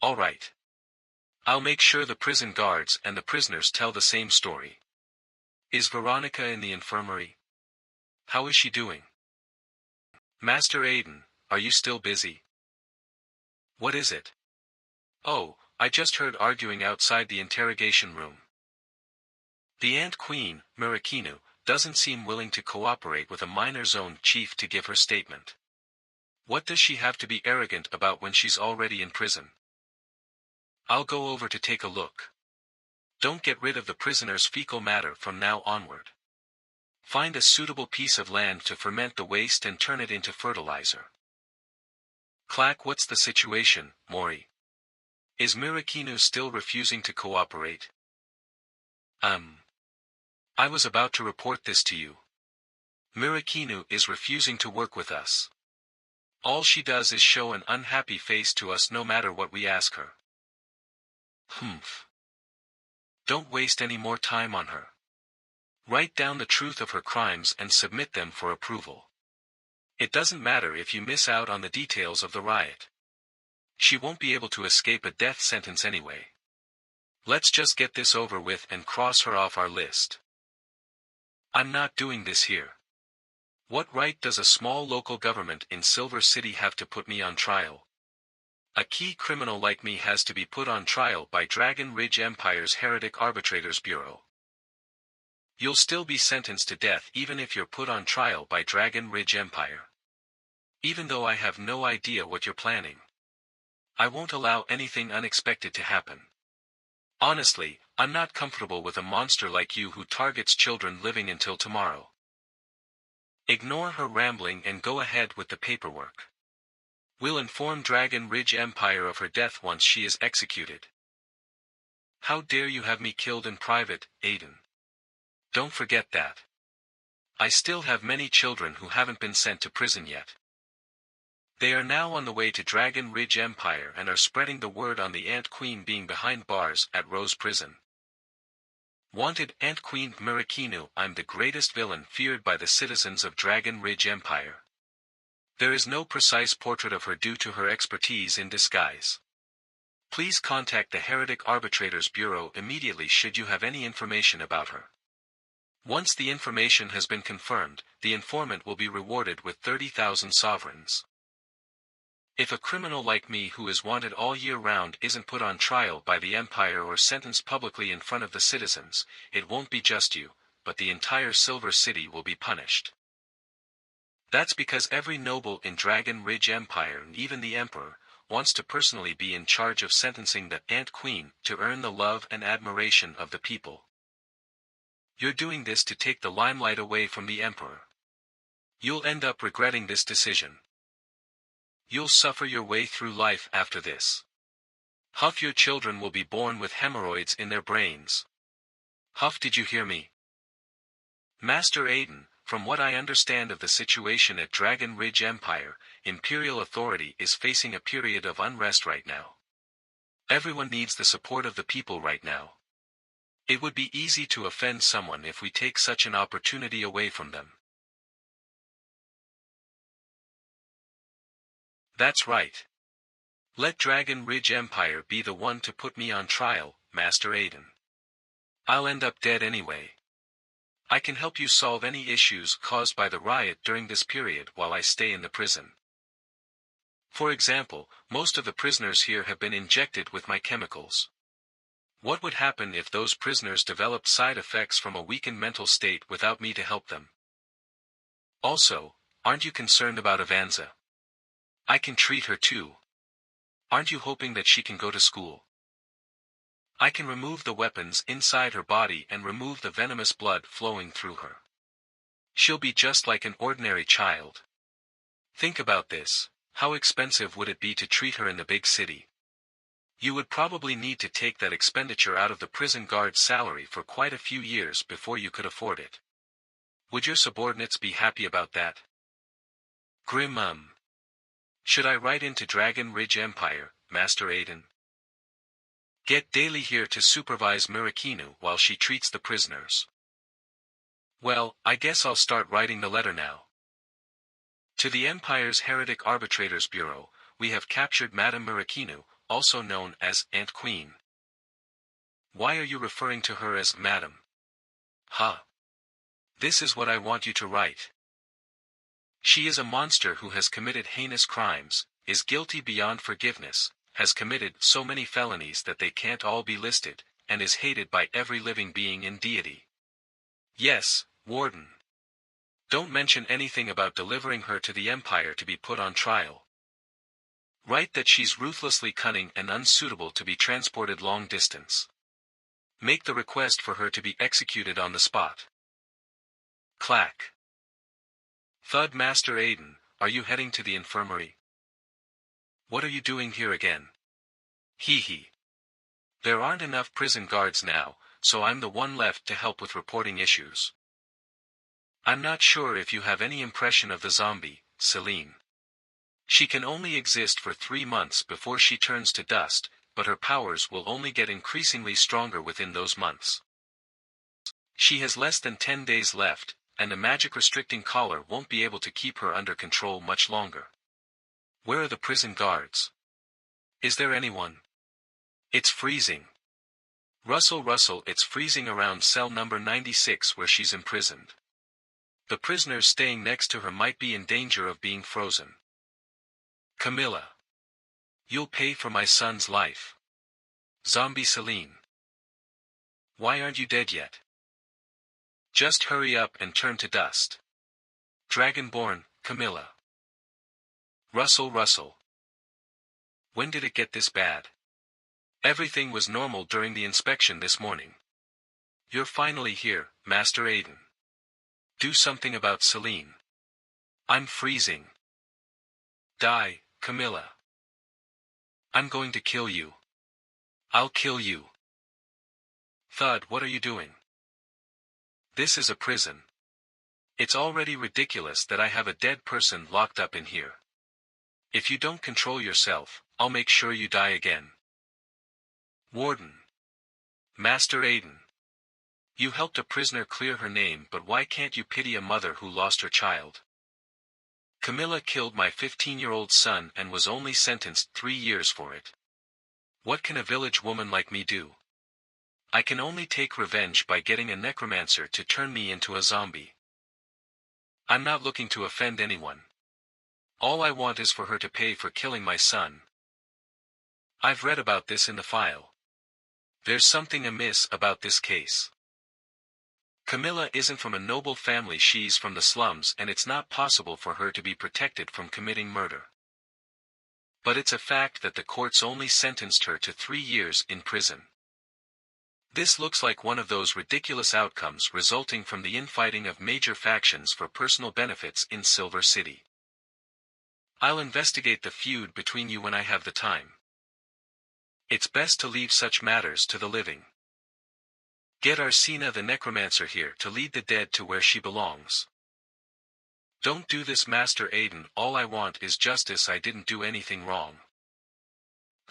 All right. I'll make sure the prison guards and the prisoners tell the same story. Is Veronica in the infirmary? How is she doing? Master Aiden, are you still busy? What is it? Oh, I just heard arguing outside the interrogation room. The Ant Queen, Murakinu, doesn't seem willing to cooperate with a minor zone chief to give her statement. What does she have to be arrogant about when she's already in prison? I'll go over to take a look. Don't get rid of the prisoner's fecal matter from now onward. Find a suitable piece of land to ferment the waste and turn it into fertilizer. Clack, what's the situation, Mori? Is Murakinu still refusing to cooperate? I was about to report this to you. Murakinu is refusing to work with us. All she does is show an unhappy face to us no matter what we ask her. Humph. Don't waste any more time on her. Write down the truth of her crimes and submit them for approval. It doesn't matter if you miss out on the details of the riot. She won't be able to escape a death sentence anyway. Let's just get this over with and cross her off our list. I'm not doing this here. What right does a small local government in Silver City have to put me on trial? A key criminal like me has to be put on trial by Dragon Ridge Empire's Heretic Arbitrators Bureau. You'll still be sentenced to death even if you're put on trial by Dragon Ridge Empire. Even though I have no idea what you're planning. I won't allow anything unexpected to happen. Honestly, I'm not comfortable with a monster like you who targets children living until tomorrow. Ignore her rambling and go ahead with the paperwork. We'll inform Dragon Ridge Empire of her death once she is executed. How dare you have me killed in private, Aiden? Don't forget that. I still have many children who haven't been sent to prison yet. They are now on the way to Dragon Ridge Empire and are spreading the word on the Ant Queen being behind bars at Rose Prison. Wanted Ant Queen Murakinu, I'm the greatest villain feared by the citizens of Dragon Ridge Empire. There is no precise portrait of her due to her expertise in disguise. Please contact the Heretic Arbitrators Bureau immediately should you have any information about her. Once the information has been confirmed, the informant will be rewarded with 30,000 sovereigns. If a criminal like me who is wanted all year round isn't put on trial by the Empire or sentenced publicly in front of the citizens, it won't be just you, but the entire Silver City will be punished. That's because every noble in Dragon Ridge Empire and even the Emperor, wants to personally be in charge of sentencing the Ant Queen to earn the love and admiration of the people. You're doing this to take the limelight away from the Emperor. You'll end up regretting this decision. You'll suffer your way through life after this. Huff, your children will be born with hemorrhoids in their brains. Huff, did you hear me? Master Aiden, from what I understand of the situation at Dragon Ridge Empire, Imperial authority is facing a period of unrest right now. Everyone needs the support of the people right now. It would be easy to offend someone if we take such an opportunity away from them. That's right. Let Dragon Ridge Empire be the one to put me on trial, Master Aiden. I'll end up dead anyway. I can help you solve any issues caused by the riot during this period while I stay in the prison. For example, most of the prisoners here have been injected with my chemicals. What would happen if those prisoners developed side effects from a weakened mental state without me to help them? Also, aren't you concerned about Avanza? I can treat her too. Aren't you hoping that she can go to school? I can remove the weapons inside her body and remove the venomous blood flowing through her. She'll be just like an ordinary child. Think about this, how expensive would it be to treat her in the big city? You would probably need to take that expenditure out of the prison guard's salary for quite a few years before you could afford it. Would your subordinates be happy about that? Grim. Should I write into Dragon Ridge Empire, Master Aiden? Get Daily here to supervise Murakinu while she treats the prisoners. Well, I guess I'll start writing the letter now. To the Empire's Heretic Arbitrators Bureau, we have captured Madame Murakinu, also known as Ant Queen. Why are you referring to her as Madam? Huh. This is what I want you to write. She is a monster who has committed heinous crimes, is guilty beyond forgiveness, has committed so many felonies that they can't all be listed, and is hated by every living being in deity. Yes, Warden. Don't mention anything about delivering her to the Empire to be put on trial. Write that she's ruthlessly cunning and unsuitable to be transported long distance. Make the request for her to be executed on the spot. Clack. Thud Master Aiden, are you heading to the infirmary? What are you doing here again? Hee hee. There aren't enough prison guards now, so I'm the one left to help with reporting issues. I'm not sure if you have any impression of the zombie, Celine. She can only exist for 3 months before she turns to dust, but her powers will only get increasingly stronger within those months. She has less than 10 days left, and a magic restricting collar won't be able to keep her under control much longer. Where are the prison guards? Is there anyone? It's freezing. Russell, it's freezing around cell number 96 where she's imprisoned. The prisoners staying next to her might be in danger of being frozen. Camilla. You'll pay for my son's life. Zombie Celine. Why aren't you dead yet? Just hurry up and turn to dust. Dragonborn, Camilla. Russell. When did it get this bad? Everything was normal during the inspection this morning. You're finally here, Master Aiden. Do something about Celine. I'm freezing. Die, Camilla. I'm going to kill you. I'll kill you. Thud, what are you doing? This is a prison. It's already ridiculous that I have a dead person locked up in here. If you don't control yourself, I'll make sure you die again. Warden. Master Aiden. You helped a prisoner clear her name, but why can't you pity a mother who lost her child? Camilla killed my 15-year-old son and was only sentenced 3 years for it. What can a village woman like me do? I can only take revenge by getting a necromancer to turn me into a zombie. I'm not looking to offend anyone. All I want is for her to pay for killing my son. I've read about this in the file. There's something amiss about this case. Camilla isn't from a noble family, she's from the slums, and it's not possible for her to be protected from committing murder. But it's a fact that the courts only sentenced her to 3 years in prison. This looks like one of those ridiculous outcomes resulting from the infighting of major factions for personal benefits in Silver City. I'll investigate the feud between you when I have the time. It's best to leave such matters to the living. Get Arsena the necromancer here to lead the dead to where she belongs. Don't do this, Master Aiden, all I want is justice, I didn't do anything wrong.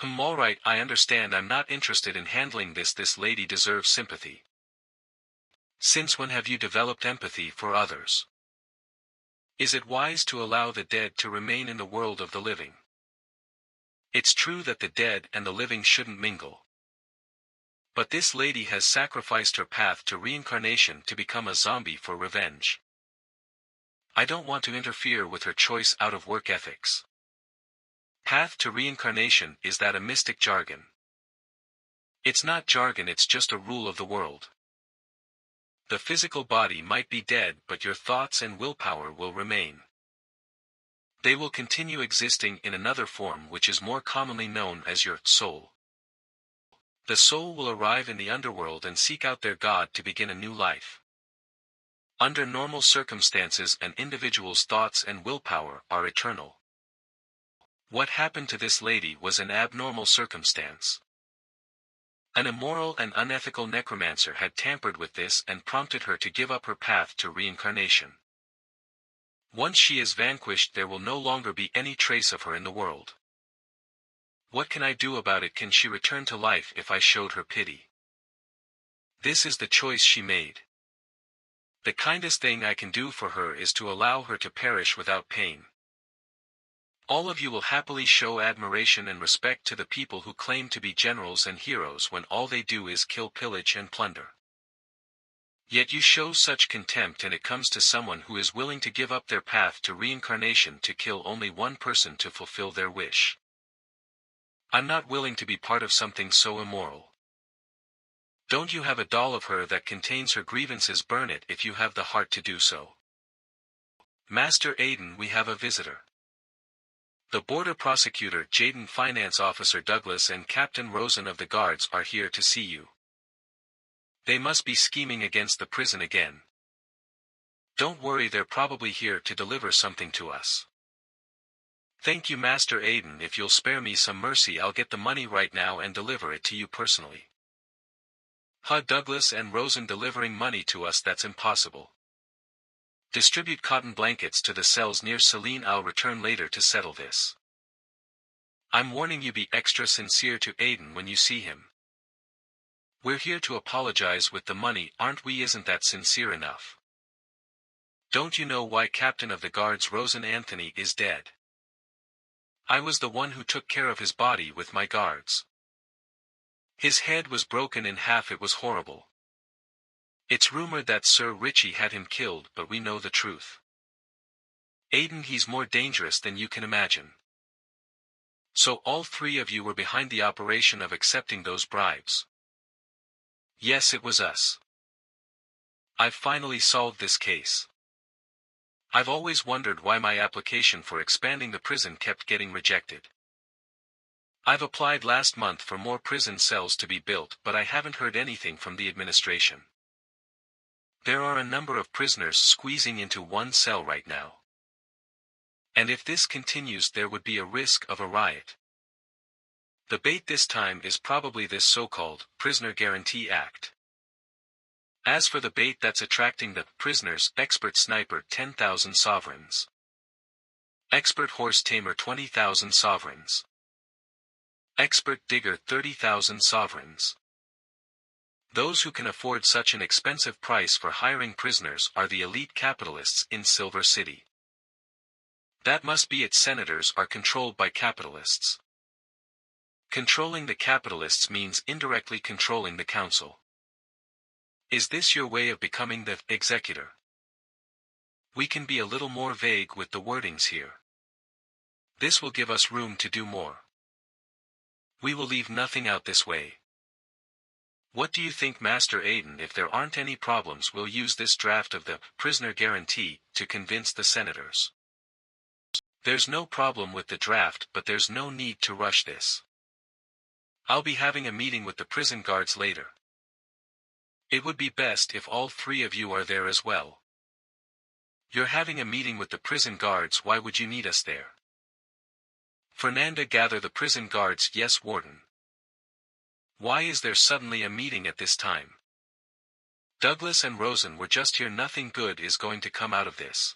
Alright, I understand, I'm not interested in handling this lady deserves sympathy. Since when have you developed empathy for others? Is it wise to allow the dead to remain in the world of the living? It's true that the dead and the living shouldn't mingle. But this lady has sacrificed her path to reincarnation to become a zombie for revenge. I don't want to interfere with her choice out of work ethics. Path to reincarnation, is that a mystic jargon? It's not jargon, it's just a rule of the world. The physical body might be dead, but your thoughts and willpower will remain. They will continue existing in another form, which is more commonly known as your soul. The soul will arrive in the underworld and seek out their god to begin a new life. Under normal circumstances, an individual's thoughts and willpower are eternal. What happened to this lady was an abnormal circumstance. An immoral and unethical necromancer had tampered with this and prompted her to give up her path to reincarnation. Once she is vanquished, there will no longer be any trace of her in the world. What can I do about it? Can she return to life if I showed her pity? This is the choice she made. The kindest thing I can do for her is to allow her to perish without pain. All of you will happily show admiration and respect to the people who claim to be generals and heroes when all they do is kill, pillage and plunder. Yet you show such contempt, and it comes to someone who is willing to give up their path to reincarnation to kill only one person to fulfill their wish. I'm not willing to be part of something so immoral. Don't you have a doll of her that contains her grievances? Burn it if you have the heart to do so. Master Aiden, we have a visitor. The border prosecutor Jaden, Finance Officer Douglas and Captain Rosen of the Guards are here to see you. They must be scheming against the prison again. Don't worry, they're probably here to deliver something to us. Thank you, Master Aiden. If you'll spare me some mercy, I'll get the money right now and deliver it to you personally. Douglas and Rosen delivering money to us? That's impossible. Distribute cotton blankets to the cells near Celine. I'll return later to settle this. I'm warning you, be extra sincere to Aiden when you see him. We're here to apologize with the money, aren't we? Isn't that sincere enough? Don't you know why Captain of the Guards Rosen Anthony is dead? I was the one who took care of his body with my guards. His head was broken in half. It was horrible. It's rumored that Sir Richie had him killed, but we know the truth. Aiden, he's more dangerous than you can imagine. So all three of you were behind the operation of accepting those bribes? Yes, it was us. I've finally solved this case. I've always wondered why my application for expanding the prison kept getting rejected. I've applied last month for more prison cells to be built, but I haven't heard anything from the administration. There are a number of prisoners squeezing into one cell right now. And if this continues, there would be a risk of a riot. The bait this time is probably this so-called Prisoner Guarantee Act. As for the bait that's attracting the prisoners, expert sniper 10,000 sovereigns. Expert horse tamer 20,000 sovereigns. Expert digger 30,000 sovereigns. Those who can afford such an expensive price for hiring prisoners are the elite capitalists in Silver City. That must be it. Senators are controlled by capitalists. Controlling the capitalists means indirectly controlling the council. Is this your way of becoming the executor? We can be a little more vague with the wordings here. This will give us room to do more. We will leave nothing out this way. What do you think, Master Aiden? If there aren't any problems, we'll use this draft of the prisoner guarantee to convince the senators. There's no problem with the draft, but there's no need to rush this. I'll be having a meeting with the prison guards later. It would be best if all three of you are there as well. You're having a meeting with the prison guards. Why would you need us there? Fernanda, gather the prison guards. Yes, Warden. Why is there suddenly a meeting at this time? Douglas and Rosen were just here. Nothing good is going to come out of this.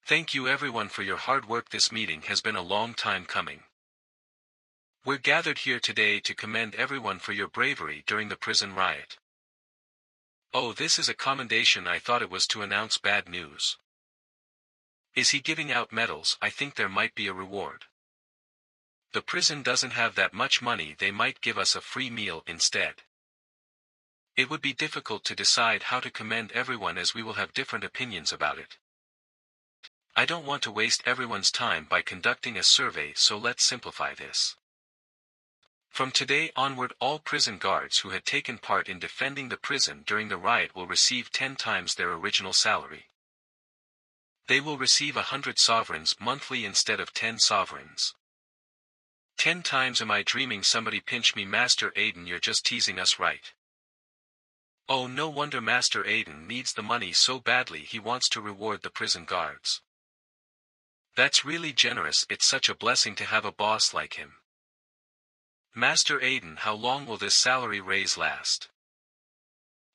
Thank you everyone for your hard work. This meeting has been a long time coming. We're gathered here today to commend everyone for your bravery during the prison riot. Oh, this is a commendation. I thought it was to announce bad news. Is he giving out medals? I think there might be a reward. The prison doesn't have that much money. They might give us a free meal instead. It would be difficult to decide how to commend everyone, as we will have different opinions about it. I don't want to waste everyone's time by conducting a survey, so let's simplify this. From today onward, all prison guards who had taken part in defending the prison during the riot will receive 10 times their original salary. They will receive 100 sovereigns monthly instead of 10 sovereigns. 10 times? Am I dreaming? Somebody pinch me. Master Aiden, you're just teasing us, right? Oh, no wonder Master Aiden needs the money so badly. He wants to reward the prison guards. That's really generous. It's such a blessing to have a boss like him. Master Aiden, how long will this salary raise last?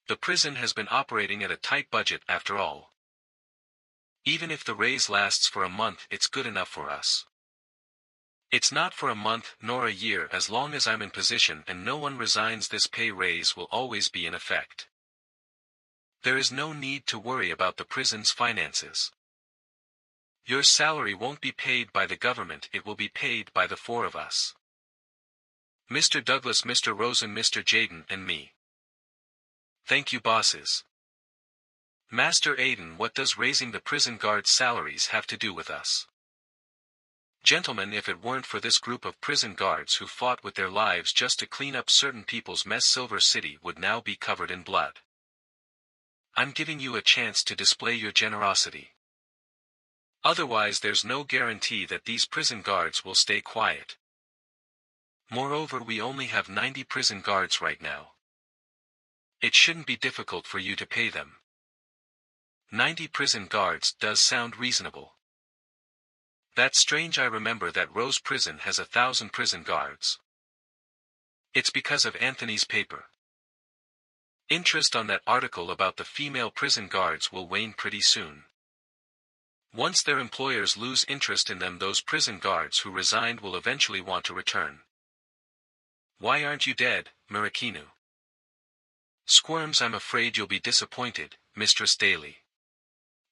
The prison has been operating at a tight budget after all. Even if the raise lasts for a month, it's good enough for us. It's not for a month, nor a year. As long as I'm in position and no one resigns, this pay raise will always be in effect. There is no need to worry about the prison's finances. Your salary won't be paid by the government, it will be paid by the four of us. Mr. Douglas, Mr. Rosen, Mr. Jaden, and me. Thank you, bosses. Master Aiden, what does raising the prison guards' salaries have to do with us? Gentlemen, if it weren't for this group of prison guards who fought with their lives just to clean up certain people's mess, Silver City would now be covered in blood. I'm giving you a chance to display your generosity. Otherwise, there's no guarantee that these prison guards will stay quiet. Moreover, we only have 90 prison guards right now. It shouldn't be difficult for you to pay them. 90 prison guards does sound reasonable. That's strange. I remember that Rose Prison has 1,000 prison guards. It's because of Anthony's paper. Interest on that article about the female prison guards will wane pretty soon. Once their employers lose interest in them, those prison guards who resigned will eventually want to return. Why aren't you dead, Murakinu? Squirms, I'm afraid you'll be disappointed, Mistress Daly.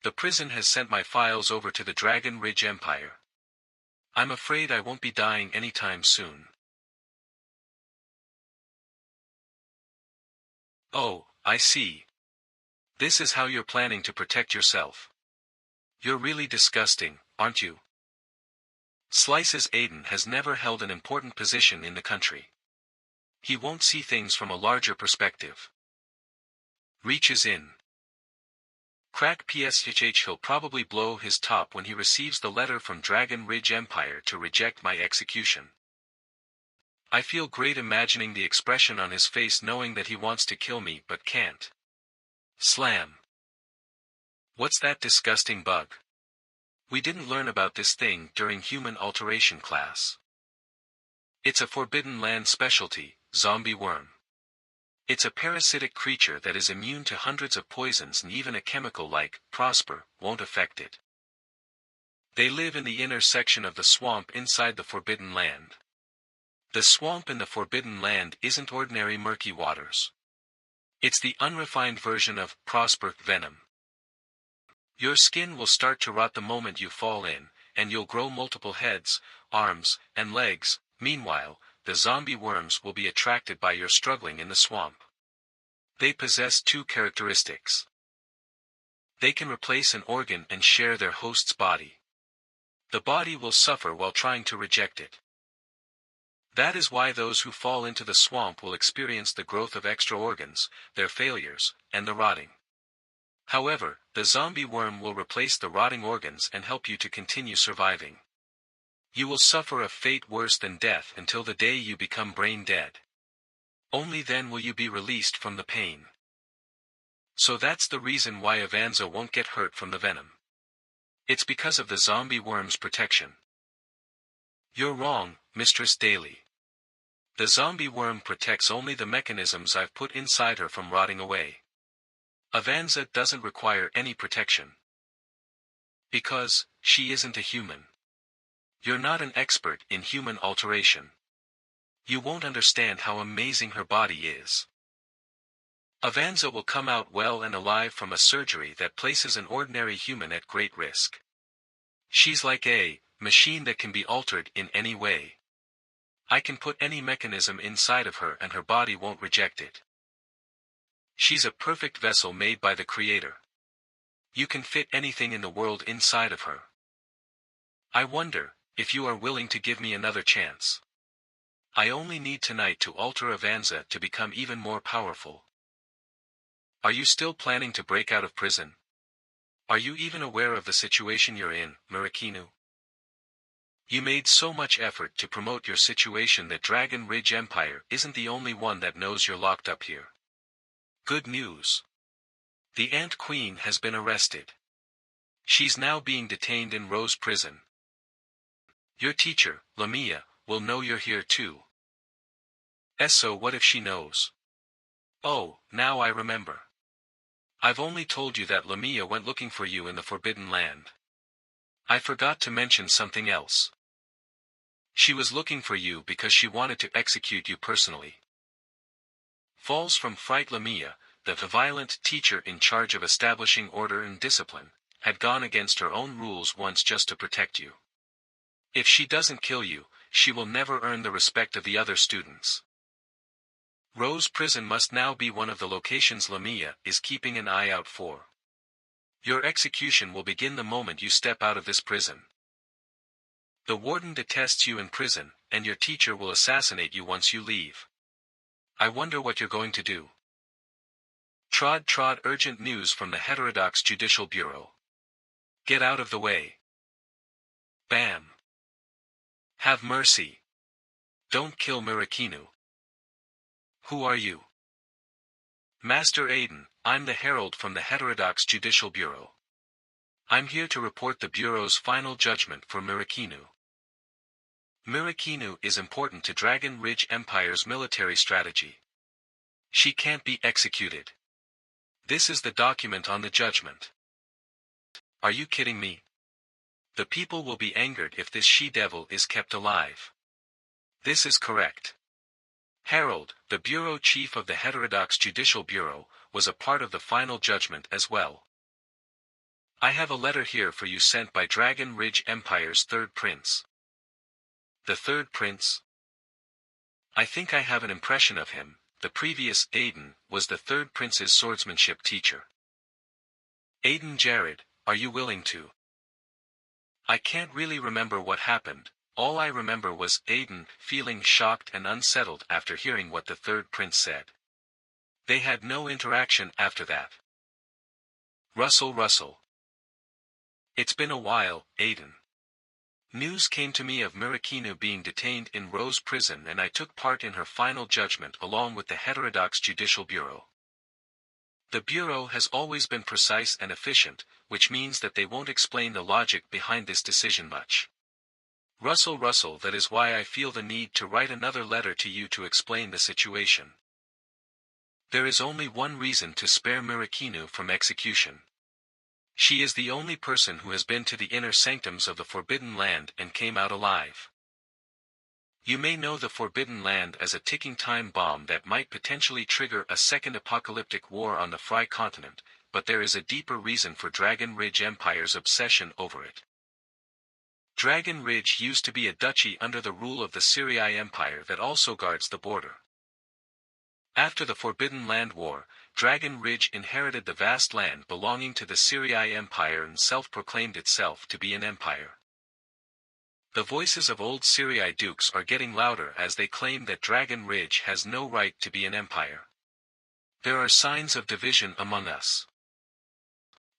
The prison has sent my files over to the Dragon Ridge Empire. I'm afraid I won't be dying anytime soon. Oh, I see. This is how you're planning to protect yourself. You're really disgusting, aren't you? Slices, Aiden has never held an important position in the country. He won't see things from a larger perspective. Reaches in. Crack PSHH, he'll probably blow his top when he receives the letter from Dragon Ridge Empire to reject my execution. I feel great imagining the expression on his face knowing that he wants to kill me but can't. Slam. What's that disgusting bug? We didn't learn about this thing during human alteration class. It's a Forbidden Land specialty, zombie worm. It's a parasitic creature that is immune to hundreds of poisons, and even a chemical like Prosper won't affect it. They live in the inner section of the swamp inside the Forbidden Land. The swamp in the Forbidden Land isn't ordinary murky waters. It's the unrefined version of Prosper venom. Your skin will start to rot the moment you fall in, and you'll grow multiple heads, arms, and legs. Meanwhile, the zombie worms will be attracted by your struggling in the swamp. They possess two characteristics. They can replace an organ and share their host's body. The body will suffer while trying to reject it. That is why those who fall into the swamp will experience the growth of extra organs, their failures, and the rotting. However, the zombie worm will replace the rotting organs and help you to continue surviving. You will suffer a fate worse than death until the day you become brain dead. Only then will you be released from the pain. So that's the reason why Avanza won't get hurt from the venom. It's because of the zombie worm's protection. You're wrong, Mistress Daly. The zombie worm protects only the mechanisms I've put inside her from rotting away. Avanza doesn't require any protection. Because she isn't a human. You're not an expert in human alteration. You won't understand how amazing her body is. Avanza will come out well and alive from a surgery that places an ordinary human at great risk. She's like a machine that can be altered in any way. I can put any mechanism inside of her and her body won't reject it. She's a perfect vessel made by the Creator. You can fit anything in the world inside of her. I wonder if you are willing to give me another chance. I only need tonight to alter Avanza to become even more powerful. Are you still planning to break out of prison? Are you even aware of the situation you're in, Murakinu? You made so much effort to promote your situation that Dragon Ridge Empire isn't the only one that knows you're locked up here. Good news. The Ant Queen has been arrested. She's now being detained in Rose Prison. Your teacher, Lamia, will know you're here too. So what if she knows? Oh, now I remember. I've only told you that Lamia went looking for you in the Forbidden Land. I forgot to mention something else. She was looking for you because she wanted to execute you personally. Falls from fright. Lamia, the violent teacher in charge of establishing order and discipline, had gone against her own rules once just to protect you. If she doesn't kill you, she will never earn the respect of the other students. Rose Prison must now be one of the locations Lamia is keeping an eye out for. Your execution will begin the moment you step out of this prison. The warden detests you in prison, and your teacher will assassinate you once you leave. I wonder what you're going to do. Trod urgent news from the Heterodox Judicial Bureau. Get out of the way. Bam. Have mercy. Don't kill Murakinu. Who are you? Master Aiden, I'm the herald from the Heterodox Judicial Bureau. I'm here to report the Bureau's final judgment for Murakinu. Murakinu is important to Dragon Ridge Empire's military strategy. She can't be executed. This is the document on the judgment. Are you kidding me? The people will be angered if this she-devil is kept alive. This is correct. Harold, the bureau chief of the Heterodox Judicial Bureau, was a part of the final judgment as well. I have a letter here for you sent by Dragon Ridge Empire's third prince. The third prince? I think I have an impression of him. The previous Aiden was the third prince's swordsmanship teacher. Aiden Jared, are you willing to? I can't really remember what happened. All I remember was Aiden feeling shocked and unsettled after hearing what the third prince said. They had no interaction after that. Russell. It's been a while, Aiden. News came to me of Murakinu being detained in Rose Prison and I took part in her final judgment along with the Heterodox Judicial Bureau. The Bureau has always been precise and efficient, which means that they won't explain the logic behind this decision much. Russell, that is why I feel the need to write another letter to you to explain the situation. There is only one reason to spare Murakinu from execution. She is the only person who has been to the inner sanctums of the Forbidden Land and came out alive. You may know the Forbidden Land as a ticking time bomb that might potentially trigger a second apocalyptic war on the Fry continent, but there is a deeper reason for Dragon Ridge Empire's obsession over it. Dragon Ridge used to be a duchy under the rule of the Syrii Empire that also guards the border. After the Forbidden Land War, Dragon Ridge inherited the vast land belonging to the Syrii Empire and self-proclaimed itself to be an empire. The voices of old Syrii dukes are getting louder as they claim that Dragon Ridge has no right to be an empire. There are signs of division among us.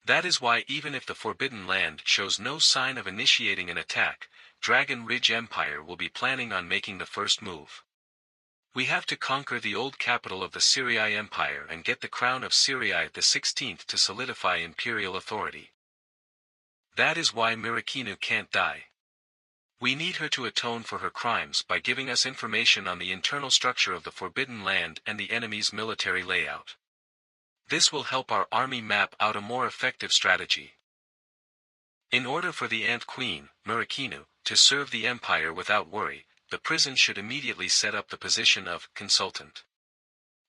That is why even if the Forbidden Land shows no sign of initiating an attack, Dragon Ridge Empire will be planning on making the first move. We have to conquer the old capital of the Syrii Empire and get the crown of Syrii the 16th to solidify imperial authority. That is why Murakinu can't die. We need her to atone for her crimes by giving us information on the internal structure of the Forbidden Land and the enemy's military layout. This will help our army map out a more effective strategy. In order for the Ant Queen, Murakinu, to serve the Empire without worry, the prison should immediately set up the position of consultant.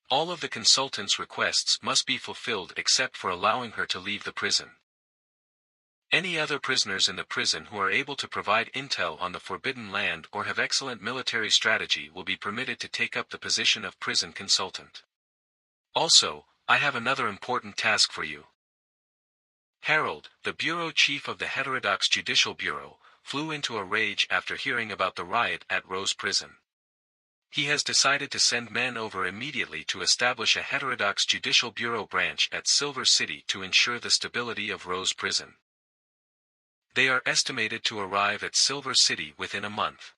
All of the consultant's requests must be fulfilled except for allowing her to leave the prison. Any other prisoners in the prison who are able to provide intel on the Forbidden Land or have excellent military strategy will be permitted to take up the position of prison consultant. Also, I have another important task for you. Harold, the bureau chief of the Heterodox Judicial Bureau, flew into a rage after hearing about the riot at Rose Prison. He has decided to send men over immediately to establish a Heterodox Judicial Bureau branch at Silver City to ensure the stability of Rose Prison. They are estimated to arrive at Silver City within a month.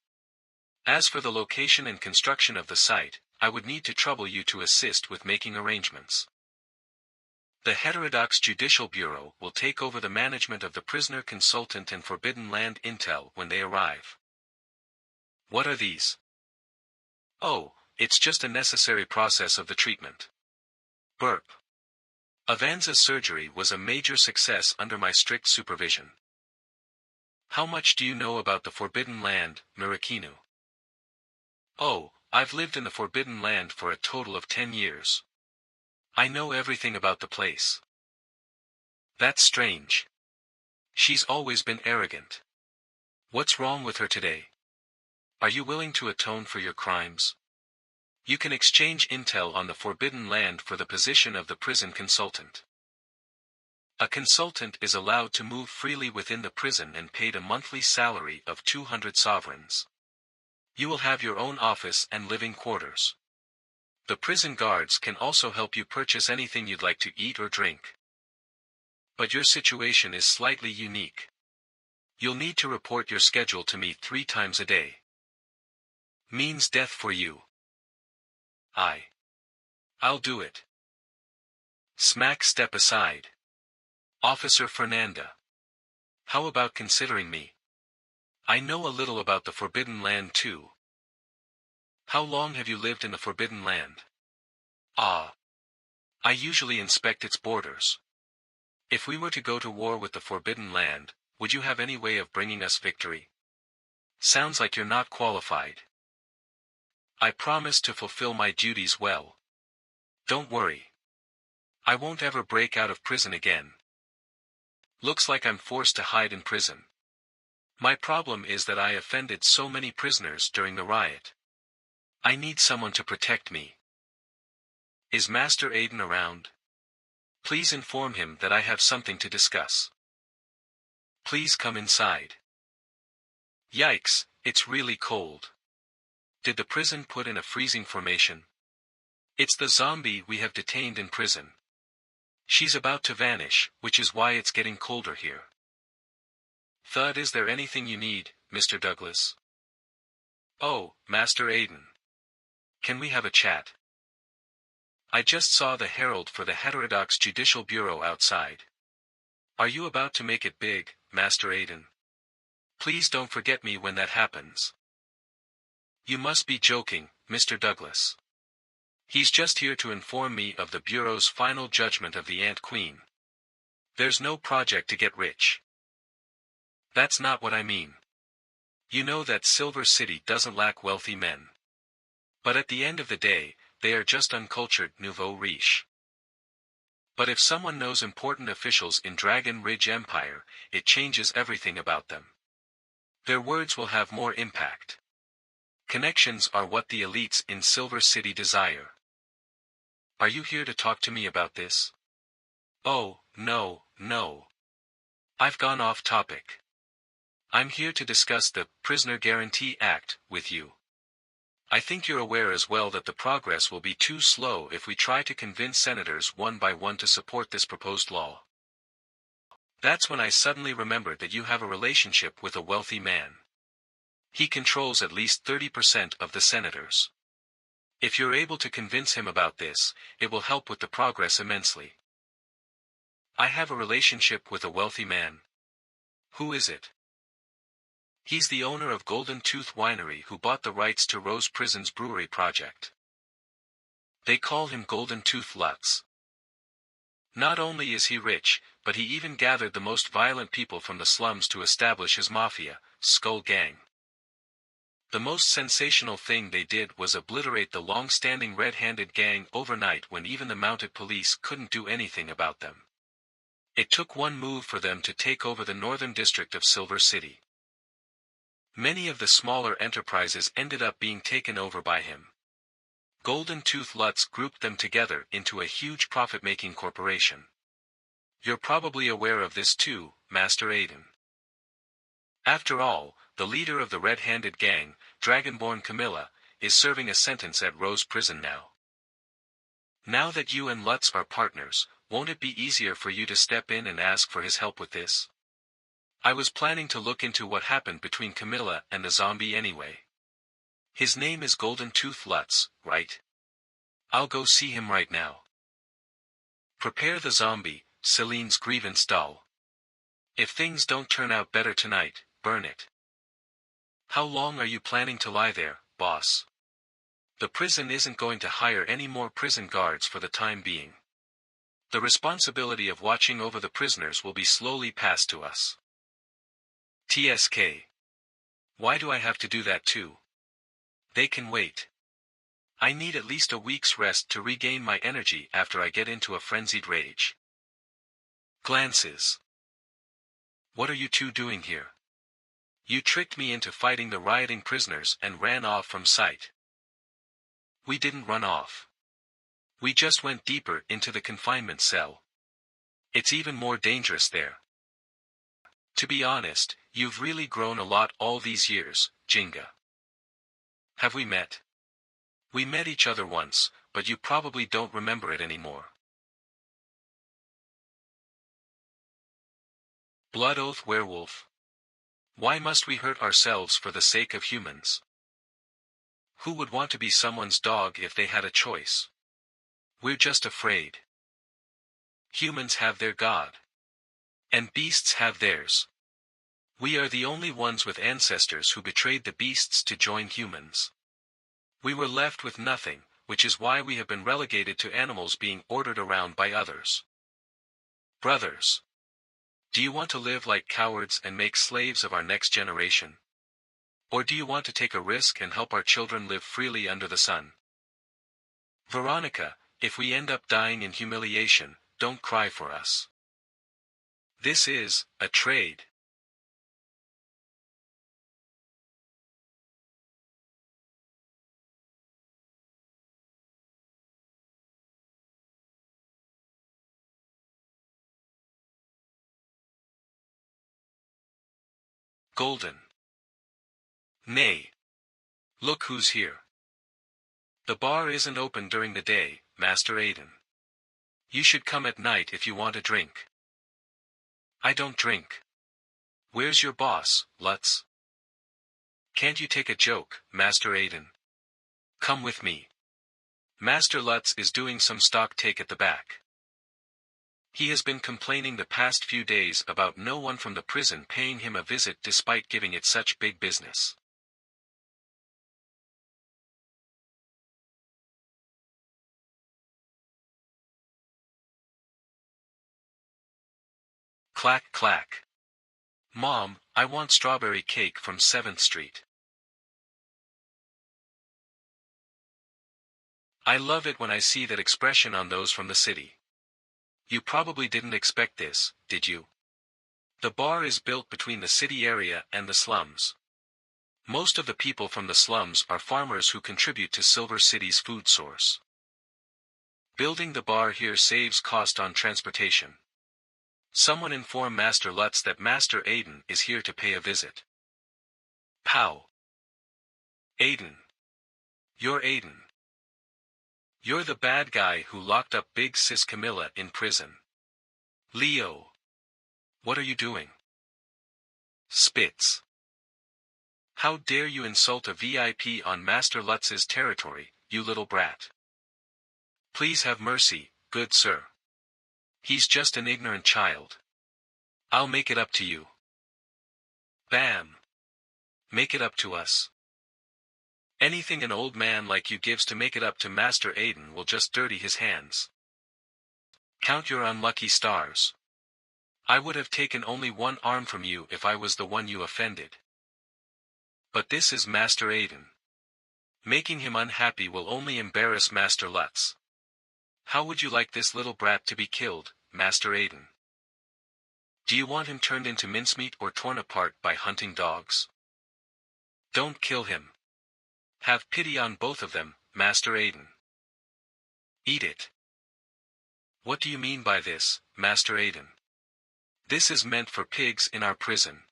As for the location and construction of the site, I would need to trouble you to assist with making arrangements. The Heterodox Judicial Bureau will take over the management of the prisoner consultant and Forbidden Land intel when they arrive. What are these? Oh, it's just a necessary process of the treatment. Burp. Avanza's surgery was a major success under my strict supervision. How much do you know about the Forbidden Land, Murakinu? Oh, I've lived in the Forbidden Land for a total of 10 years. I know everything about the place. That's strange. She's always been arrogant. What's wrong with her today? Are you willing to atone for your crimes? You can exchange intel on the Forbidden Land for the position of the prison consultant. A consultant is allowed to move freely within the prison and paid a monthly salary of 200 sovereigns. You will have your own office and living quarters. The prison guards can also help you purchase anything you'd like to eat or drink. But your situation is slightly unique. You'll need to report your schedule to me 3 times a day. Means death for you. I'll do it. Smack, step aside. Officer Fernanda. How about considering me? I know a little about the Forbidden Land too. How long have you lived in the Forbidden Land? I usually inspect its borders. If we were to go to war with the Forbidden Land, would you have any way of bringing us victory? Sounds like you're not qualified. I promise to fulfill my duties well. Don't worry. I won't ever break out of prison again. Looks like I'm forced to hide in prison. My problem is that I offended so many prisoners during the riot. I need someone to protect me. Is Master Aiden around? Please inform him that I have something to discuss. Please come inside. Yikes, it's really cold. Did the prison put in a freezing formation? It's the zombie we have detained in prison. She's about to vanish, which is why it's getting colder here. Thud, is there anything you need, Mr. Douglas? Oh, Master Aiden. Can we have a chat? I just saw the herald for the Heterodox Judicial Bureau outside. Are you about to make it big, Master Aiden? Please don't forget me when that happens. You must be joking, Mr. Douglas. He's just here to inform me of the Bureau's final judgment of the Ant Queen. There's no project to get rich. That's not what I mean. You know that Silver City doesn't lack wealthy men. But at the end of the day, they are just uncultured nouveau riche. But if someone knows important officials in Dragon Ridge Empire, it changes everything about them. Their words will have more impact. Connections are what the elites in Silver City desire. Are you here to talk to me about this? Oh, no. I've gone off topic. I'm here to discuss the Prisoner Guarantee Act with you. I think you're aware as well that the progress will be too slow if we try to convince senators one by one to support this proposed law. That's when I suddenly remembered that you have a relationship with a wealthy man. He controls at least 30% of the senators. If you're able to convince him about this, it will help with the progress immensely. I have a relationship with a wealthy man. Who is it? He's the owner of Golden Tooth Winery who bought the rights to Rose Prison's brewery project. They call him Golden Tooth Lutz. Not only is he rich, but he even gathered the most violent people from the slums to establish his mafia, Skull Gang. The most sensational thing they did was obliterate the long-standing red-handed gang overnight when even the mounted police couldn't do anything about them. It took one move for them to take over the northern district of Silver City. Many of the smaller enterprises ended up being taken over by him. Golden Tooth Lutz grouped them together into a huge profit-making corporation. You're probably aware of this too, Master Aiden. After all, the leader of the red-handed gang, Dragonborn Camilla, is serving a sentence at Rose Prison now. Now that you and Lutz are partners, won't it be easier for you to step in and ask for his help with this? I was planning to look into what happened between Camilla and the zombie anyway. His name is Golden Tooth Lutz, right? I'll go see him right now. Prepare the zombie, Celine's grievance doll. If things don't turn out better tonight, burn it. How long are you planning to lie there, boss? The prison isn't going to hire any more prison guards for the time being. The responsibility of watching over the prisoners will be slowly passed to us. TSK. Why do I have to do that too? They can wait. I need at least a week's rest to regain my energy after I get into a frenzied rage. Glances. What are you two doing here? You tricked me into fighting the rioting prisoners and ran off from sight. We didn't run off. We just went deeper into the confinement cell. It's even more dangerous there. To be honest, you've really grown a lot all these years, Jinga. Have we met? We met each other once, but you probably don't remember it anymore. Blood Oath Werewolf. Why must we hurt ourselves for the sake of humans? Who would want to be someone's dog if they had a choice? We're just afraid. Humans have their God. And beasts have theirs. We are the only ones with ancestors who betrayed the beasts to join humans. We were left with nothing, which is why we have been relegated to animals being ordered around by others. Brothers. Do you want to live like cowards and make slaves of our next generation? Or do you want to take a risk and help our children live freely under the sun? Veronica, if we end up dying in humiliation, don't cry for us. This is a trade. Golden. Nay. Look who's here. The bar isn't open during the day, Master Aiden. You should come at night if you want a drink. I don't drink. Where's your boss, Lutz? Can't you take a joke, Master Aiden? Come with me. Master Lutz is doing some stock take at the back. He has been complaining the past few days about no one from the prison paying him a visit despite giving it such big business. Clack clack. Mom, I want strawberry cake from 7th Street. I love it when I see that expression on those from the city. You probably didn't expect this, did you? The bar is built between the city area and the slums. Most of the people from the slums are farmers who contribute to Silver City's food source. Building the bar here saves cost on transportation. Someone inform Master Lutz that Master Aiden is here to pay a visit. Pow. Aiden. You're Aiden. You're the bad guy who locked up Big Sis Camilla in prison. Leo. What are you doing? Spitz. How dare you insult a VIP on Master Lutz's territory, you little brat. Please have mercy, good sir. He's just an ignorant child. I'll make it up to you. Bam. Make it up to us. Anything an old man like you gives to make it up to Master Aiden will just dirty his hands. Count your unlucky stars. I would have taken only one arm from you if I was the one you offended. But this is Master Aiden. Making him unhappy will only embarrass Master Lutz. How would you like this little brat to be killed, Master Aiden? Do you want him turned into mincemeat or torn apart by hunting dogs? Don't kill him. Have pity on both of them, Master Aiden. Eat it. What do you mean by this, Master Aiden? This is meant for pigs in our prison.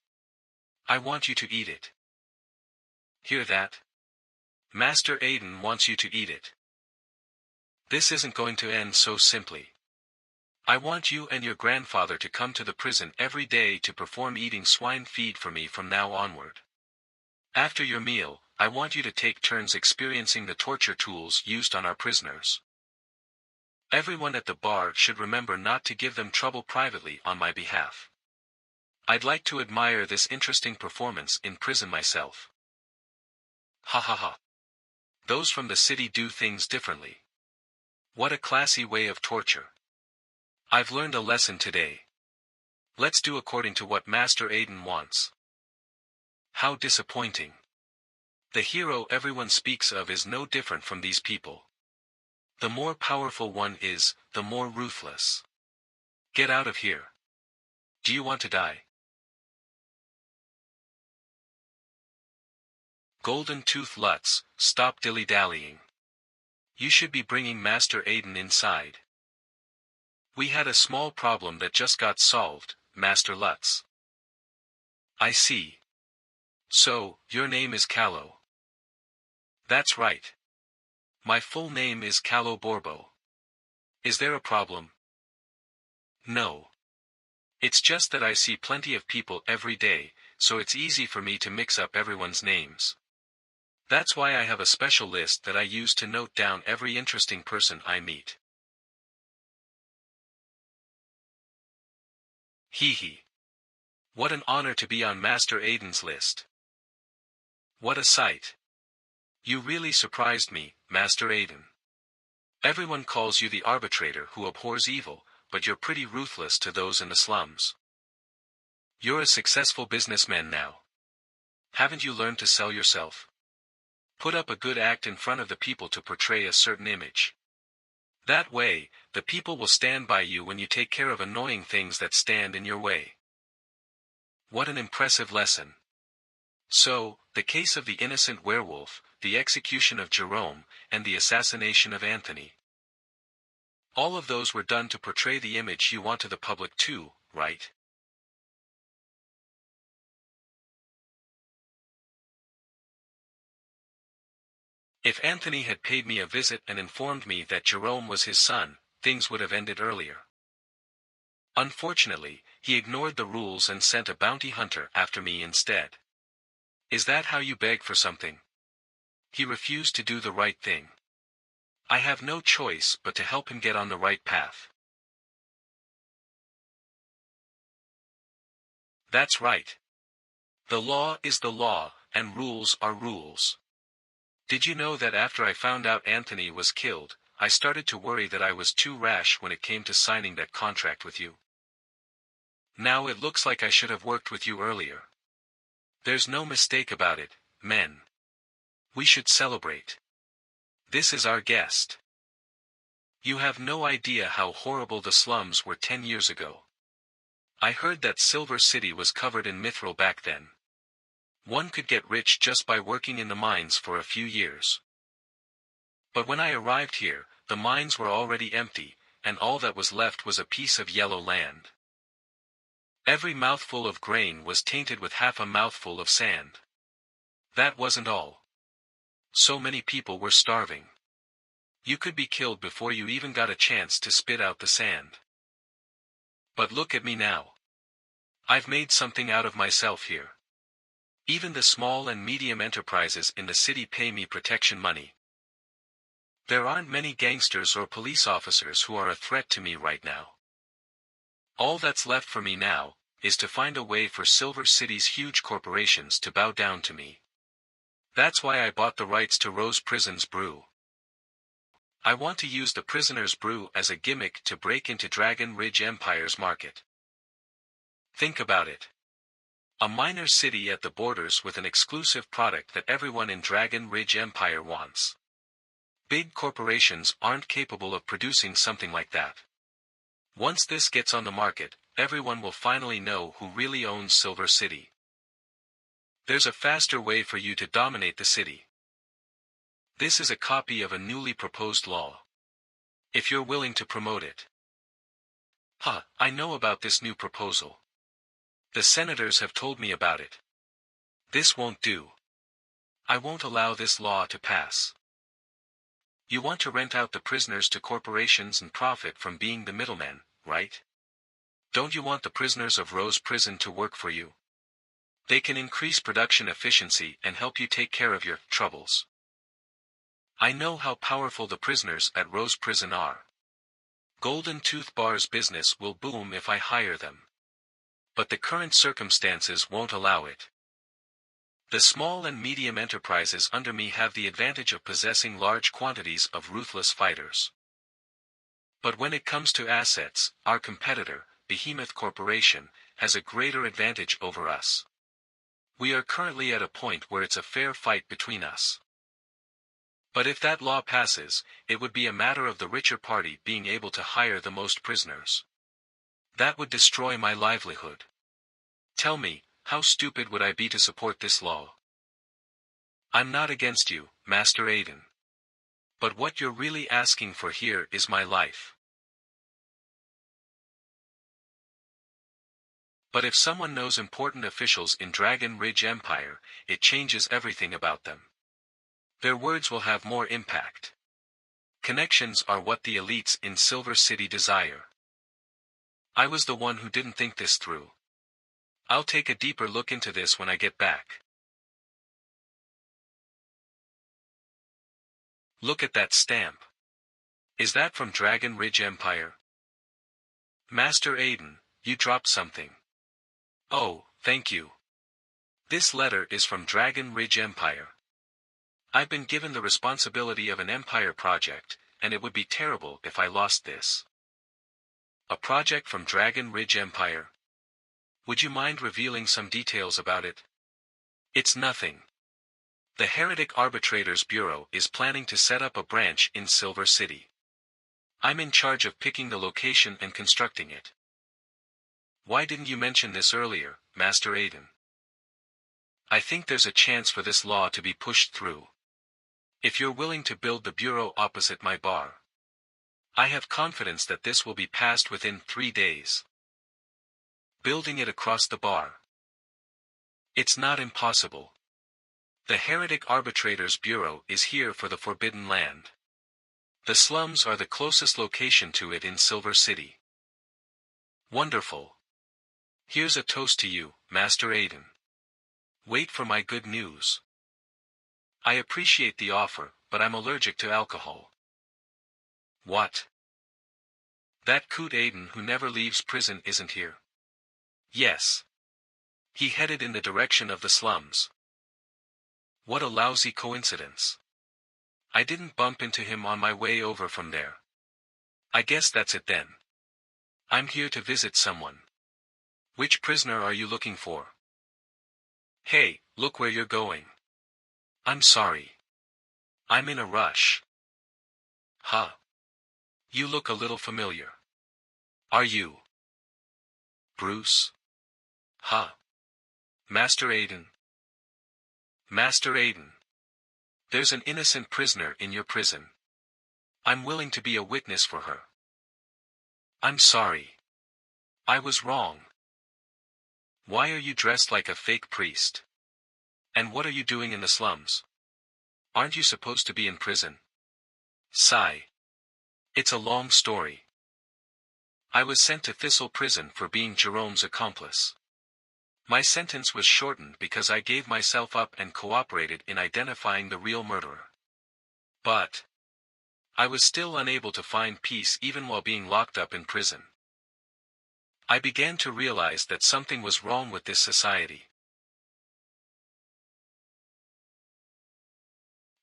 I want you to eat it. Hear that? Master Aiden wants you to eat it. This isn't going to end so simply. I want you and your grandfather to come to the prison every day to perform eating swine feed for me from now onward. After your meal, I want you to take turns experiencing the torture tools used on our prisoners. Everyone at the bar should remember not to give them trouble privately on my behalf. I'd like to admire this interesting performance in prison myself. Ha ha ha. Those from the city do things differently. What a classy way of torture. I've learned a lesson today. Let's do according to what Master Aiden wants. How disappointing. The hero everyone speaks of is no different from these people. The more powerful one is, the more ruthless. Get out of here. Do you want to die? Golden Tooth Lutz, stop dilly-dallying. You should be bringing Master Aiden inside. We had a small problem that just got solved, Master Lutz. I see. So, your name is Callow. That's right. My full name is Callow Borbo. Is there a problem? No. It's just that I see plenty of people every day, so it's easy for me to mix up everyone's names. That's why I have a special list that I use to note down every interesting person I meet. Hee hee. What an honor to be on Master Aiden's list. What a sight. You really surprised me, Master Aiden. Everyone calls you the arbitrator who abhors evil, but you're pretty ruthless to those in the slums. You're a successful businessman now. Haven't you learned to sell yourself? Put up a good act in front of the people to portray a certain image. That way, the people will stand by you when you take care of annoying things that stand in your way. What an impressive lesson. So, the case of the innocent werewolf, the execution of Jerome, and the assassination of Anthony. All of those were done to portray the image you want to the public too, right? If Anthony had paid me a visit and informed me that Jerome was his son, things would have ended earlier. Unfortunately, he ignored the rules and sent a bounty hunter after me instead. Is that how you beg for something? He refused to do the right thing. I have no choice but to help him get on the right path. That's right. The law is the law, and rules are rules. Did you know that after I found out Anthony was killed, I started to worry that I was too rash when it came to signing that contract with you? Now it looks like I should have worked with you earlier. There's no mistake about it, men. We should celebrate. This is our guest. You have no idea how horrible the slums were 10 years ago. I heard that Silver City was covered in mithril back then. One could get rich just by working in the mines for a few years. But when I arrived here, the mines were already empty, and all that was left was a piece of yellow land. Every mouthful of grain was tainted with half a mouthful of sand. That wasn't all. So many people were starving. You could be killed before you even got a chance to spit out the sand. But look at me now. I've made something out of myself here. Even the small and medium enterprises in the city pay me protection money. There aren't many gangsters or police officers who are a threat to me right now. All that's left for me now is to find a way for Silver City's huge corporations to bow down to me. That's why I bought the rights to Rose Prison's brew. I want to use the prisoner's brew as a gimmick to break into Dragon Ridge Empire's market. Think about it. A minor city at the borders with an exclusive product that everyone in Dragon Ridge Empire wants. Big corporations aren't capable of producing something like that. Once this gets on the market, everyone will finally know who really owns Silver City. There's a faster way for you to dominate the city. This is a copy of a newly proposed law. If you're willing to promote it. I know about this new proposal. The senators have told me about it. This won't do. I won't allow this law to pass. You want to rent out the prisoners to corporations and profit from being the middleman, right? Don't you want the prisoners of Rose Prison to work for you? They can increase production efficiency and help you take care of your troubles. I know how powerful the prisoners at Rose Prison are. Golden Tooth Bar's business will boom if I hire them. But the current circumstances won't allow it. The small and medium enterprises under me have the advantage of possessing large quantities of ruthless fighters. But when it comes to assets, our competitor, Behemoth Corporation, has a greater advantage over us. We are currently at a point where it's a fair fight between us. But if that law passes, it would be a matter of the richer party being able to hire the most prisoners. That would destroy my livelihood. Tell me, how stupid would I be to support this law? I'm not against you, Master Aiden. But what you're really asking for here is my life. But if someone knows important officials in Dragon Ridge Empire, it changes everything about them. Their words will have more impact. Connections are what the elites in Silver City desire. I was the one who didn't think this through. I'll take a deeper look into this when I get back. Look at that stamp. Is that from Dragon Ridge Empire? Master Aiden, you dropped something. Oh, thank you. This letter is from Dragon Ridge Empire. I've been given the responsibility of an Empire project, and it would be terrible if I lost this. A project from Dragon Ridge Empire? Would you mind revealing some details about it? It's nothing. The Heretic Arbitrators Bureau is planning to set up a branch in Silver City. I'm in charge of picking the location and constructing it. Why didn't you mention this earlier, Master Aiden? I think there's a chance for this law to be pushed through. If you're willing to build the bureau opposite my bar, I have confidence that this will be passed within 3 days. Building it across the bar. It's not impossible. The Heretic Arbitrators Bureau is here for the Forbidden Land. The slums are the closest location to it in Silver City. Wonderful. Here's a toast to you, Master Aiden. Wait for my good news. I appreciate the offer, but I'm allergic to alcohol. What? That coot Aiden who never leaves prison isn't here? Yes. He headed in the direction of the slums. What a lousy coincidence. I didn't bump into him on my way over from there. I guess that's it then. I'm here to visit someone. Which prisoner are you looking for? Hey, look where you're going. I'm sorry. I'm in a rush. Huh. You look a little familiar. Are you Bruce? Huh. Master Aiden. Master Aiden. There's an innocent prisoner in your prison. I'm willing to be a witness for her. I'm sorry. I was wrong. Why are you dressed like a fake priest? And what are you doing in the slums? Aren't you supposed to be in prison? Sigh. It's a long story. I was sent to Thistle Prison for being Jerome's accomplice. My sentence was shortened because I gave myself up and cooperated in identifying the real murderer. But I was still unable to find peace even while being locked up in prison. I began to realize that something was wrong with this society.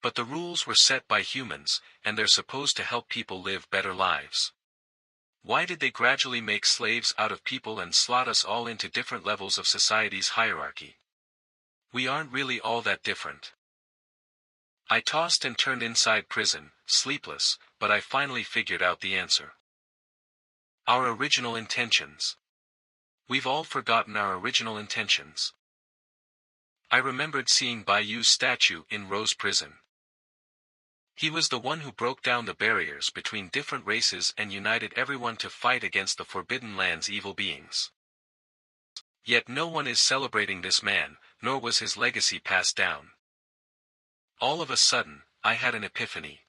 But the rules were set by humans, and they're supposed to help people live better lives. Why did they gradually make slaves out of people and slot us all into different levels of society's hierarchy? We aren't really all that different. I tossed and turned inside prison, sleepless, but I finally figured out the answer. Our original intentions. We've all forgotten our original intentions. I remembered seeing Bayou's statue in Rose Prison. He was the one who broke down the barriers between different races and united everyone to fight against the Forbidden Land's evil beings. Yet no one is celebrating this man, nor was his legacy passed down. All of a sudden, I had an epiphany.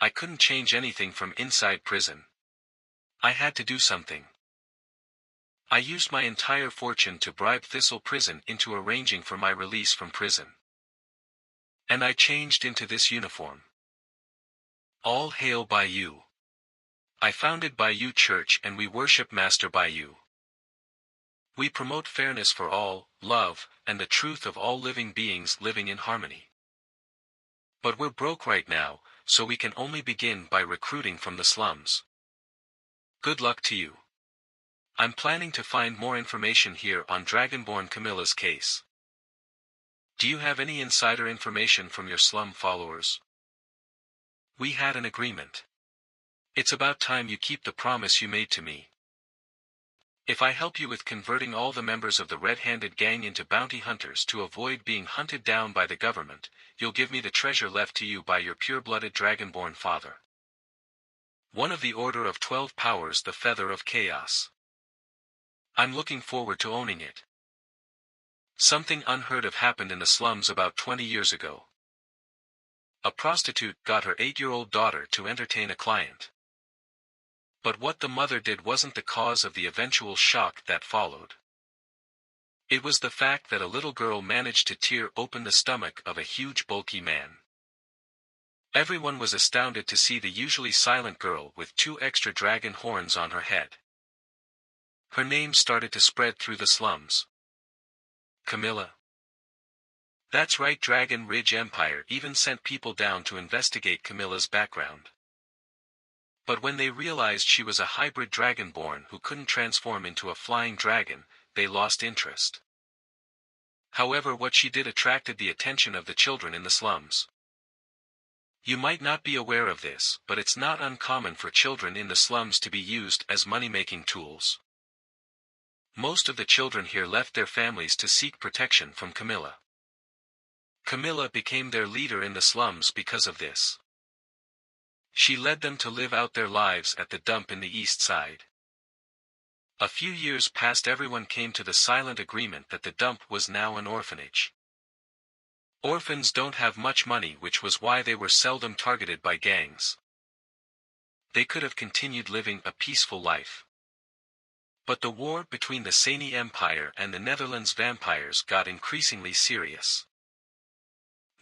I couldn't change anything from inside prison. I had to do something. I used my entire fortune to bribe Thistle Prison into arranging for my release from prison. And I changed into this uniform. All hail Bayou. I founded Bayou Church and we worship Master Bayou. We promote fairness for all, love, and the truth of all living beings living in harmony. But we're broke right now, so we can only begin by recruiting from the slums. Good luck to you. I'm planning to find more information here on Dragonborn Camilla's case. Do you have any insider information from your slum followers? We had an agreement. It's about time you keep the promise you made to me. If I help you with converting all the members of the red-handed gang into bounty hunters to avoid being hunted down by the government, you'll give me the treasure left to you by your pure-blooded dragonborn father. One of the Order of 12 Powers, the Feather of Chaos. I'm looking forward to owning it. Something unheard of happened in the slums about 20 years ago. A prostitute got her 8-year-old daughter to entertain a client. But what the mother did wasn't the cause of the eventual shock that followed. It was the fact that a little girl managed to tear open the stomach of a huge bulky man. Everyone was astounded to see the usually silent girl with 2 extra dragon horns on her head. Her name started to spread through the slums. Camilla. That's right, Dragon Ridge Empire even sent people down to investigate Camilla's background. But when they realized she was a hybrid dragonborn who couldn't transform into a flying dragon, they lost interest. However, what she did attracted the attention of the children in the slums. You might not be aware of this, but it's not uncommon for children in the slums to be used as money-making tools. Most of the children here left their families to seek protection from Camilla. Camilla became their leader in the slums because of this. She led them to live out their lives at the dump in the east side. A few years passed, everyone came to the silent agreement that the dump was now an orphanage. Orphans don't have much money, which was why they were seldom targeted by gangs. They could have continued living a peaceful life. But the war between the Sani Empire and the Netherlands vampires got increasingly serious.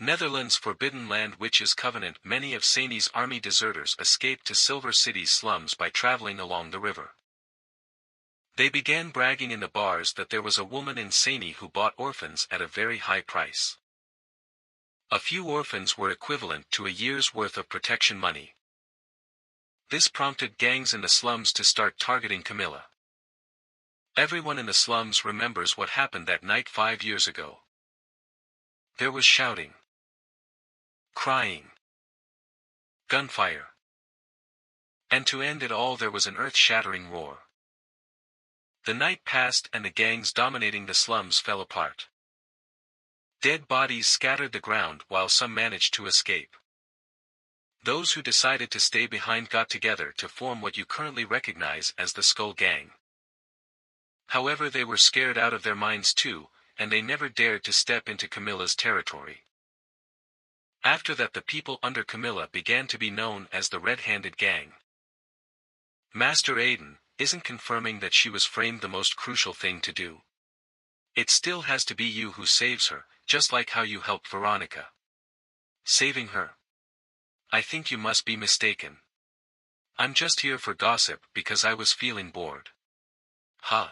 Netherlands Forbidden Land Witches Covenant. Many of Sani's army deserters escaped to Silver City's slums by traveling along the river. They began bragging in the bars that there was a woman in Sani who bought orphans at a very high price. A few orphans were equivalent to a year's worth of protection money. This prompted gangs in the slums to start targeting Camilla. Everyone in the slums remembers what happened that night 5 years ago. There was shouting, crying, gunfire. And to end it all, there was an earth-shattering roar. The night passed and the gangs dominating the slums fell apart. Dead bodies scattered the ground while some managed to escape. Those who decided to stay behind got together to form what you currently recognize as the Skull Gang. However, they were scared out of their minds too, and they never dared to step into Camilla's territory. After that, the people under Camilla began to be known as the Red-Handed Gang. Master Aiden isn't confirming that she was framed the most crucial thing to do. It still has to be you who saves her, just like how you helped Veronica. Saving her? I think you must be mistaken. I'm just here for gossip because I was feeling bored. Huh.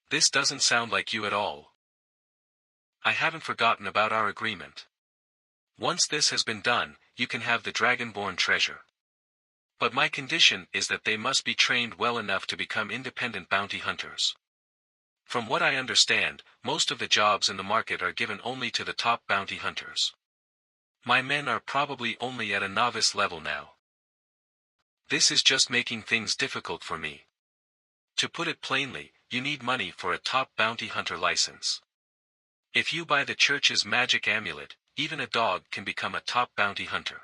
This doesn't sound like you at all. I haven't forgotten about our agreement. Once this has been done, you can have the Dragonborn treasure. But my condition is that they must be trained well enough to become independent bounty hunters. From what I understand, most of the jobs in the market are given only to the top bounty hunters. My men are probably only at a novice level now. This is just making things difficult for me. To put it plainly, you need money for a top bounty hunter license. If you buy the church's magic amulet, even a dog can become a top bounty hunter.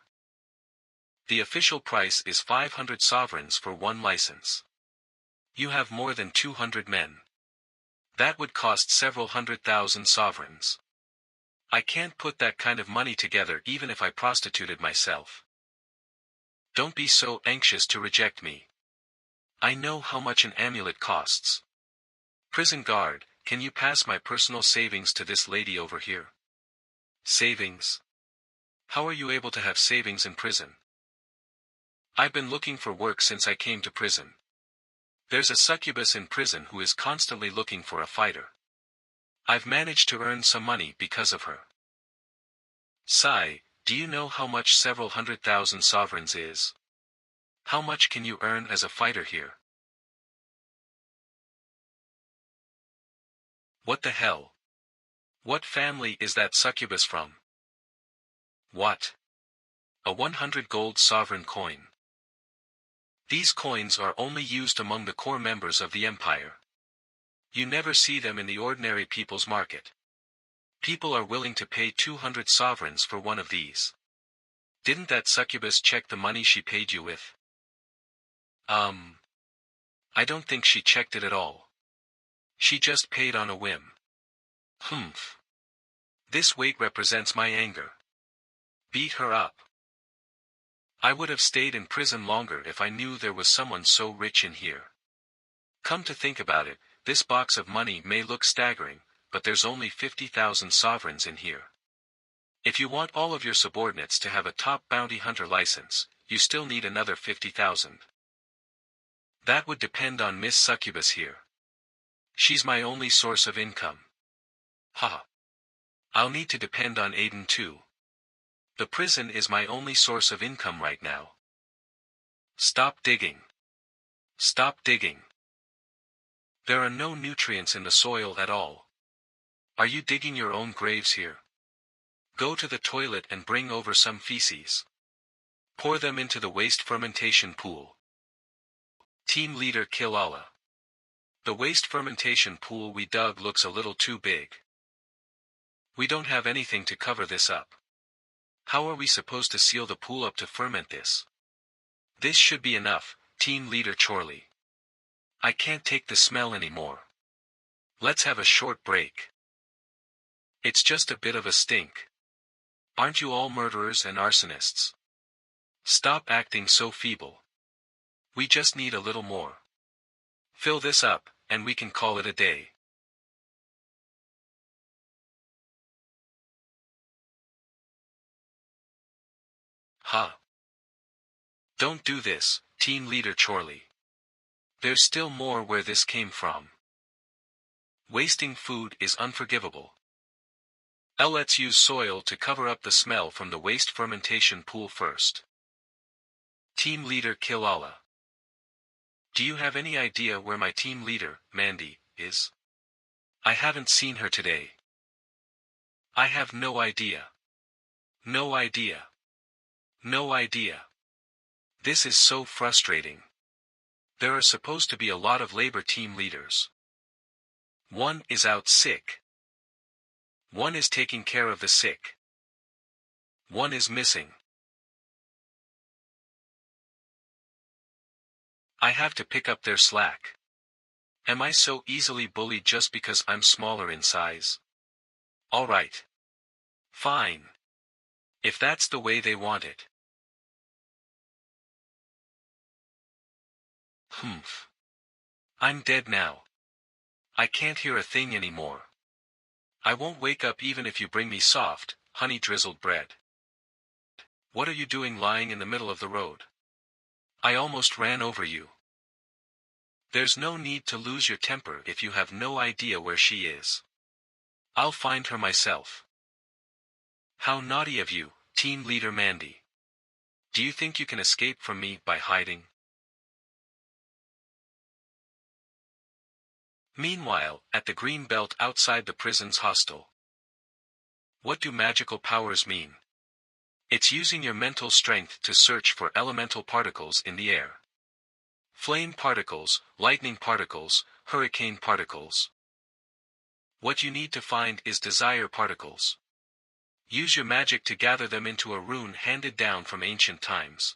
The official price is 500 sovereigns for one license. You have more than 200 men. That would cost several 100,000 sovereigns. I can't put that kind of money together even if I prostituted myself. Don't be so anxious to reject me. I know how much an amulet costs. Prison guard, can you pass my personal savings to this lady over here? Savings? How are you able to have savings in prison? I've been looking for work since I came to prison. There's a succubus in prison who is constantly looking for a fighter. I've managed to earn some money because of her. Sai, do you know how much several 100,000 sovereigns is? How much can you earn as a fighter here? What the hell? What family is that succubus from? What? A 100 gold sovereign coin. These coins are only used among the core members of the empire. You never see them in the ordinary people's market. People are willing to pay 200 sovereigns for one of these. Didn't that succubus check the money she paid you with? I don't think she checked it at all. She just paid on a whim. Humph. This weight represents my anger. Beat her up. I would have stayed in prison longer if I knew there was someone so rich in here. Come to think about it, this box of money may look staggering, but there's only 50,000 sovereigns in here. If you want all of your subordinates to have a top bounty hunter license, you still need another 50,000. That would depend on Miss Succubus here. She's my only source of income. Ha. I'll need to depend on Aiden too. The prison is my only source of income right now. Stop digging. Stop digging. There are no nutrients in the soil at all. Are you digging your own graves here? Go to the toilet and bring over some feces. Pour them into the waste fermentation pool. Team leader kill Allah. The waste fermentation pool we dug looks a little too big. We don't have anything to cover this up. How are we supposed to seal the pool up to ferment this? This should be enough, team leader Chorley. I can't take the smell anymore. Let's have a short break. It's just a bit of a stink. Aren't you all murderers and arsonists? Stop acting so feeble. We just need a little more. Fill this up, and we can call it a day. Ha. Don't do this, team leader Chorley. There's still more where this came from. Wasting food is unforgivable. Let's use soil to cover up the smell from the waste fermentation pool first. Team leader kill Allah. Do you have any idea where my team leader, Mandy, is? I haven't seen her today. I have no idea. No idea. No idea. This is so frustrating. There are supposed to be a lot of labor team leaders. One is out sick. One is taking care of the sick. One is missing. I have to pick up their slack. Am I so easily bullied just because I'm smaller in size? All right. Fine. If that's the way they want it. Humph. I'm dead now. I can't hear a thing anymore. I won't wake up even if you bring me soft, honey-drizzled bread. What are you doing lying in the middle of the road? I almost ran over you. There's no need to lose your temper if you have no idea where she is. I'll find her myself. How naughty of you, team leader Mandy. Do you think you can escape from me by hiding? Meanwhile, at the green belt outside the prison's hostel. What do magical powers mean? It's using your mental strength to search for elemental particles in the air. Flame particles, lightning particles, hurricane particles. What you need to find is desire particles. Use your magic to gather them into a rune handed down from ancient times.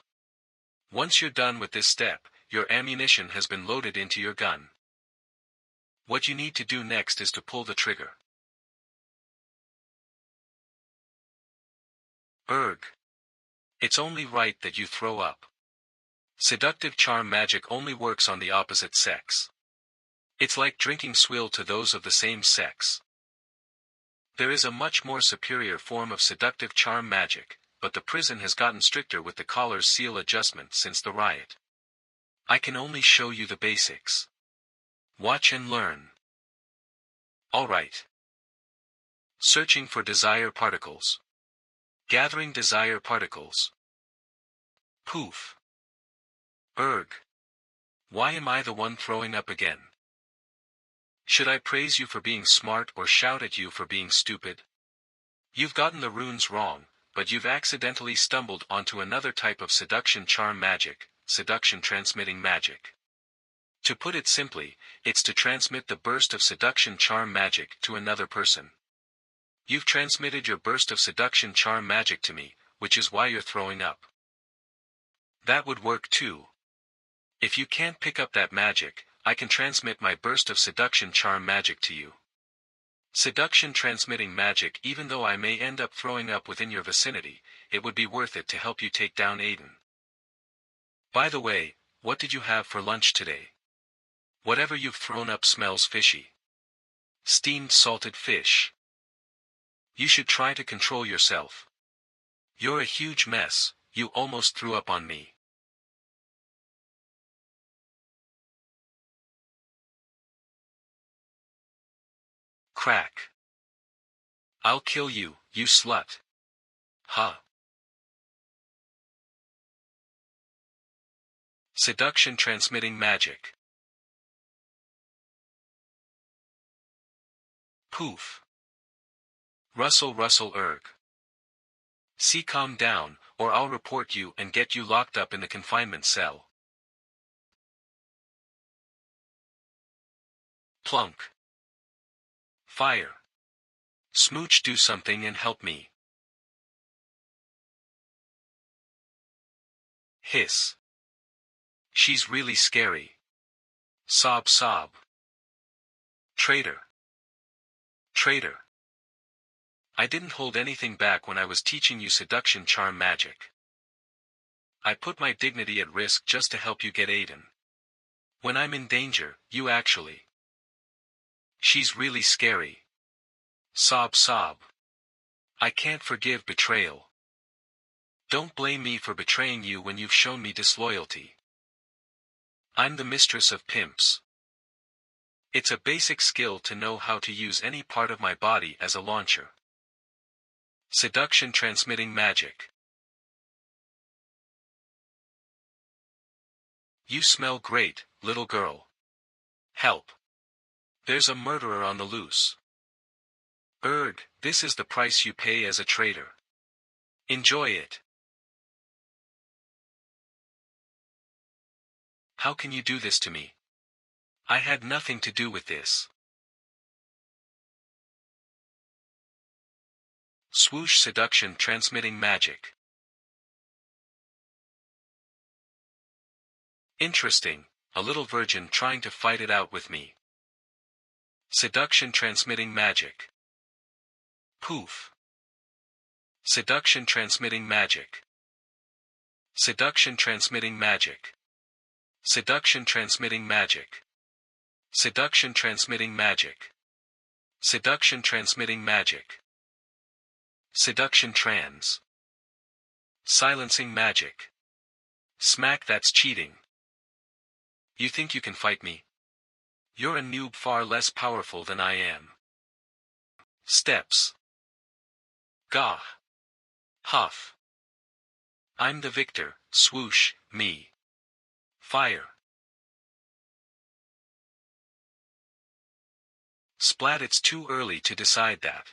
Once you're done with this step, your ammunition has been loaded into your gun. What you need to do next is to pull the trigger. Erg. It's only right that you throw up. Seductive charm magic only works on the opposite sex. It's like drinking swill to those of the same sex. There is a much more superior form of seductive charm magic, but the prison has gotten stricter with the collar's seal adjustment since the riot. I can only show you the basics. Watch and learn. Alright. Searching for desire particles. Gathering desire particles. Poof. Erg. Why am I the one throwing up again? Should I praise you for being smart or shout at you for being stupid? You've gotten the runes wrong, but you've accidentally stumbled onto another type of seduction charm magic, seduction transmitting magic. To put it simply, it's to transmit the burst of seduction charm magic to another person. You've transmitted your burst of seduction charm magic to me, which is why you're throwing up. That would work too. If you can't pick up that magic, I can transmit my burst of seduction charm magic to you. Seduction transmitting magic. Even though I may end up throwing up within your vicinity, it would be worth it to help you take down Aiden. By the way, what did you have for lunch today? Whatever you've thrown up smells fishy. Steamed salted fish. You should try to control yourself. You're a huge mess, you almost threw up on me. Crack. I'll kill you, you slut. Huh. Seduction transmitting magic. Poof. Russell erg. See, calm down, or I'll report you and get you locked up in the confinement cell. Plunk. Fire. Smooch, do something and help me. Hiss. She's really scary. Sob. Traitor. I didn't hold anything back when I was teaching you seduction charm magic. I put my dignity at risk just to help you get Aiden. When I'm in danger, you actually. She's really scary. Sob. I can't forgive betrayal. Don't blame me for betraying you when you've shown me disloyalty. I'm the mistress of pimps. It's a basic skill to know how to use any part of my body as a launcher. Seduction transmitting magic. You smell great, little girl. Help. There's a murderer on the loose. This is the price you pay as a traitor. Enjoy it. How can you do this to me? I had nothing to do with this. Swoosh, seduction transmitting magic. Interesting, a little virgin trying to fight it out with me. Seduction transmitting magic. Poof. Seduction transmitting magic. Seduction transmitting magic. Seduction transmitting magic. Seduction transmitting magic. Seduction transmitting magic. Seduction trans. Silencing magic. Smack, that's cheating. You think you can fight me? You're a noob far less powerful than I am. Steps. Gah. Huff. I'm the victor, swoosh, me. Fire. Splat, it's too early to decide that.